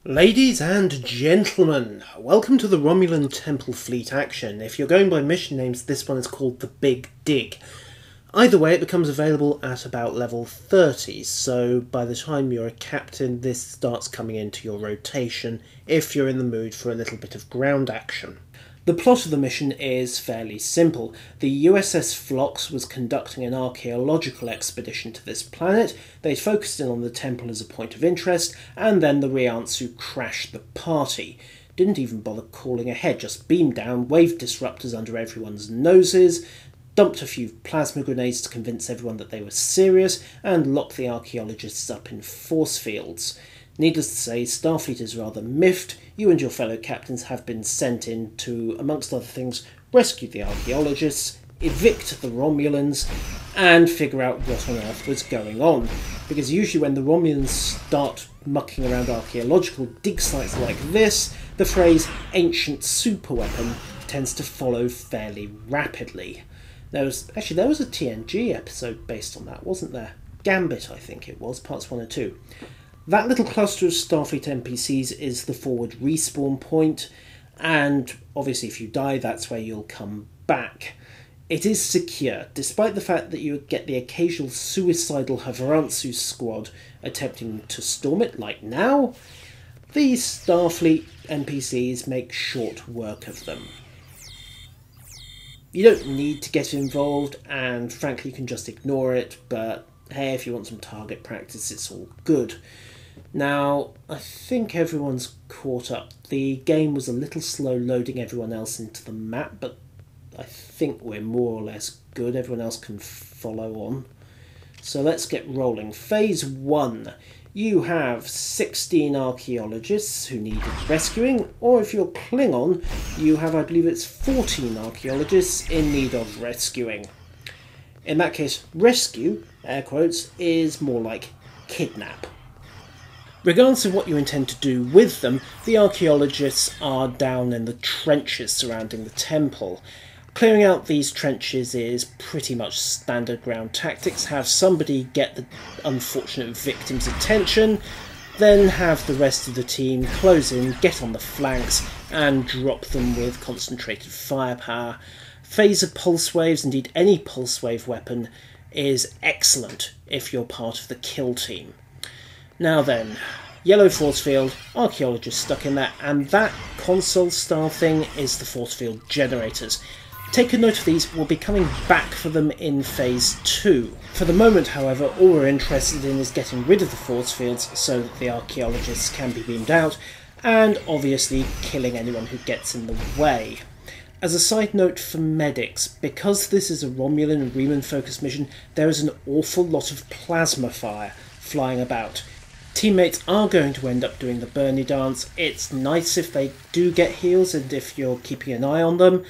Ladies and gentlemen, welcome to the Romulan Temple fleet action. If you're going by mission names, this one is called the Big Dig. Either way, it becomes available at about level 30, so by the time you're a captain, this starts coming into your rotation if you're in the mood for a little bit of ground action. The plot of the mission is fairly simple. The USS Phlox was conducting an archaeological expedition to this planet. They'd focused in on the temple as a point of interest, and then the Riantsu crashed the party. Didn't even bother calling ahead, just beamed down, waved disruptors under everyone's noses, dumped a few plasma grenades to convince everyone that they were serious, and locked the archaeologists up in force fields. Needless to say, Starfleet is rather miffed. You and your fellow captains have been sent in to, amongst other things, rescue the archaeologists, evict the Romulans, and figure out what on earth was going on. Because usually when the Romulans start mucking around archaeological dig sites like this, the phrase ancient superweapon tends to follow fairly rapidly. There was a TNG episode based on that, wasn't there? Gambit, I think it was, parts 1 and 2. That little cluster of Starfleet NPCs is the forward respawn point, and obviously if you die, that's where you'll come back. It is secure, despite the fact that you get the occasional suicidal Havarantsu squad attempting to storm it, like now. These Starfleet NPCs make short work of them. You don't need to get involved, and frankly you can just ignore it, but hey, if you want some target practice, it's all good. Now, I think everyone's caught up. The game was a little slow loading everyone else into the map, but I think we're more or less good. Everyone else can follow on. So let's get rolling. Phase 1. You have 16 archaeologists who need rescuing, or if you're Klingon, you have, I believe it's 14 archaeologists in need of rescuing. In that case, rescue, air quotes, is more like kidnap. Regardless of what you intend to do with them, the archaeologists are down in the trenches surrounding the temple. Clearing out these trenches is pretty much standard ground tactics. Have somebody get the unfortunate victim's attention, then have the rest of the team close in, get on the flanks, and drop them with concentrated firepower. Phaser pulse waves, indeed any pulse wave weapon, is excellent if you're part of the kill team. Now then, yellow force field, archaeologists stuck in there, and that console style thing is the force field generators. Take a note of these, we'll be coming back for them in phase 2. For the moment, however, all we're interested in is getting rid of the force fields so that the archaeologists can be beamed out, and obviously killing anyone who gets in the way. As a side note for medics, because this is a Romulan and Riemann focused mission, there is an awful lot of plasma fire flying about. Teammates are going to end up doing the Bernie dance. It's nice if they do get heals and if you're keeping an eye on them.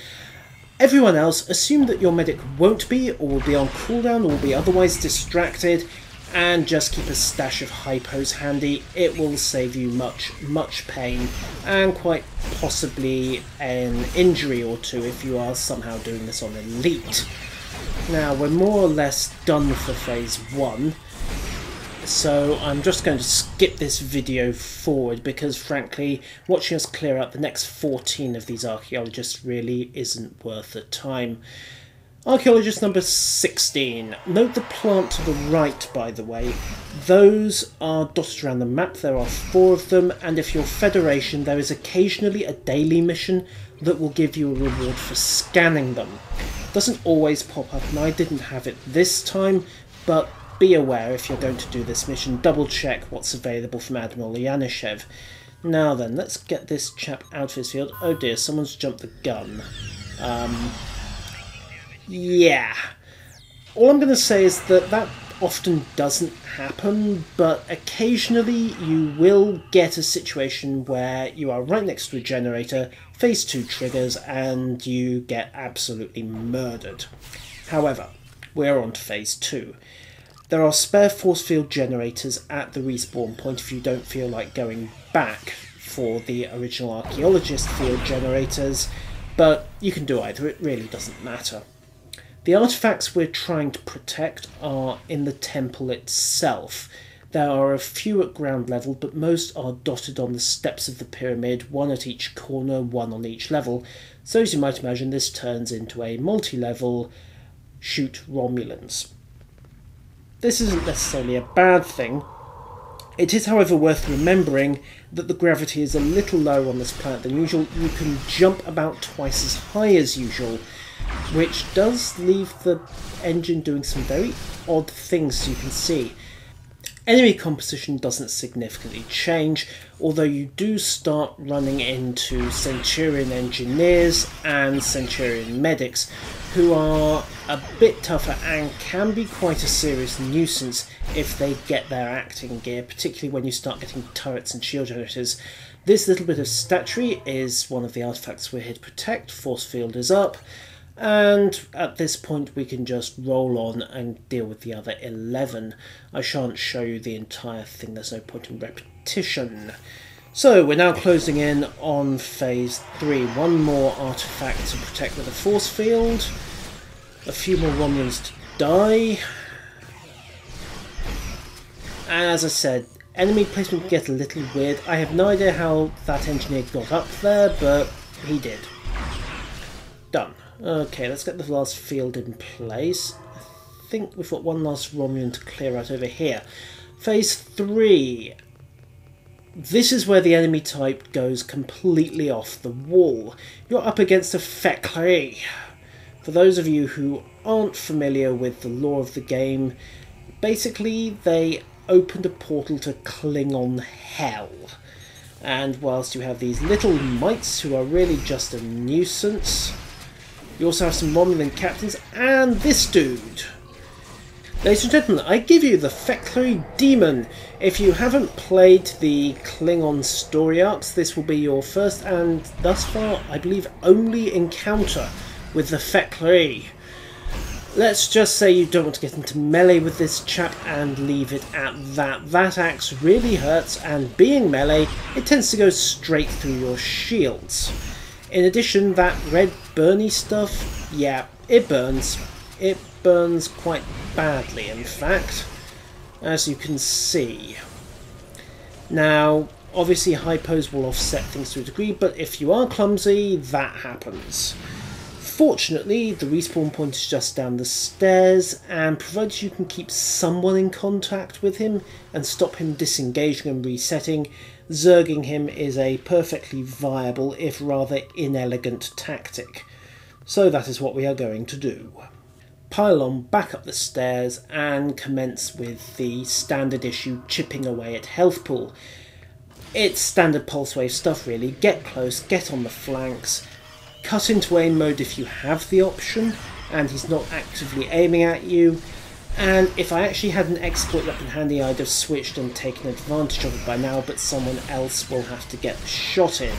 Everyone else, assume that your medic won't be, or will be on cooldown, or will be otherwise distracted, and just keep a stash of hypos handy. It will save you much pain, and quite possibly an injury or two if you are somehow doing this on Elite. Now, we're more or less done for phase 1. So I'm just going to skip this video forward because frankly watching us clear out the next 14 of these archaeologists really isn't worth the time. Archaeologist number 16. Note the plant to the right, by the way. Those are dotted around the map. There are 4 of them, and if you're Federation there is occasionally a daily mission that will give you a reward for scanning them. It doesn't always pop up, and I didn't have it this time, but be aware if you're going to do this mission, double check what's available from Admiral Yanishev. Now then, let's get this chap out of his field. Oh dear, someone's jumped the gun. Yeah. All I'm going to say is that often doesn't happen, but occasionally you will get a situation where you are right next to a generator, phase 2 triggers, and you get absolutely murdered. However, we're on to phase 2. There are spare force field generators at the respawn point if you don't feel like going back for the original archaeologist field generators, but you can do either, it really doesn't matter. The artifacts we're trying to protect are in the temple itself. There are a few at ground level, but most are dotted on the steps of the pyramid, one at each corner, one on each level. So as you might imagine, this turns into a multi-level shoot Romulans. This isn't necessarily a bad thing. It is, however, worth remembering that the gravity is a little lower on this planet than usual. You can jump about twice as high as usual, which does leave the engine doing some very odd things, as you can see. Enemy composition doesn't significantly change, although you do start running into Centurion engineers and Centurion medics, who are a bit tougher and can be quite a serious nuisance if they get their acting gear, particularly when you start getting turrets and shield generators. This little bit of statuary is one of the artifacts we're here to protect. Force field is up, and at this point we can just roll on and deal with the other 11. I shan't show you the entire thing, there's no point in repetition. So we're now closing in on phase 3. One more artifact to protect with a force field. A few more Romulans to die. And as I said, enemy placement can get a little weird. I have no idea how that engineer got up there, but he did. Done. Okay, let's get the last field in place. I think we've got one last Romulan to clear out over here. Phase 3. This is where the enemy type goes completely off the wall. You're up against a Fek'lri. For those of you who aren't familiar with the lore of the game, basically they opened a portal to Klingon hell. And whilst you have these little mites who are really just a nuisance, you also have some Romulan captains and this dude. Ladies and gentlemen, I give you the Fek'lri Demon. If you haven't played the Klingon story arcs, this will be your first and thus far, I believe, only encounter with the Fek'lri. Let's just say you don't want to get into melee with this chap and leave it at that. That axe really hurts, and being melee, it tends to go straight through your shields. In addition, that red burny stuff, yeah, it burns. It burns quite badly, in fact, as you can see. Now, obviously hypos will offset things to a degree, but if you are clumsy, that happens. Fortunately, the respawn point is just down the stairs, and provided you can keep someone in contact with him and stop him disengaging and resetting, zerging him is a perfectly viable, if rather inelegant, tactic. So that is what we are going to do. Pile on back up the stairs and commence with the standard issue chipping away at health pool. It's standard pulse wave stuff really. Get close, get on the flanks, cut into aim mode if you have the option and he's not actively aiming at you. And if I actually had an exploit weapon handy, I'd have switched and taken advantage of it by now, but someone else will have to get the shot in.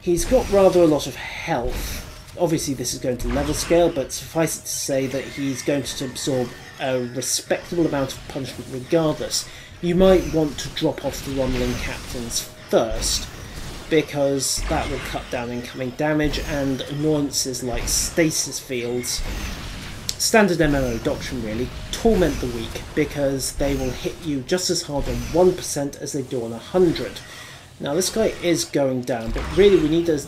He's got rather a lot of health. Obviously this is going to level scale, but suffice it to say that he's going to absorb a respectable amount of punishment regardless. You might want to drop off the Romulan captains first, because that will cut down incoming damage, and annoyances like stasis fields, standard MMO doctrine really, torment the weak, because they will hit you just as hard on 1% as they do on 100. Now this guy is going down, but really we need the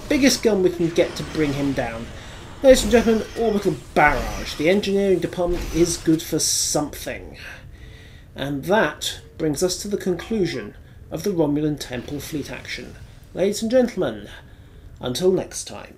biggest gun we can get to bring him down. Ladies and gentlemen, orbital barrage. The engineering department is good for something. And that brings us to the conclusion of the Romulan Temple fleet action. Ladies and gentlemen, until next time.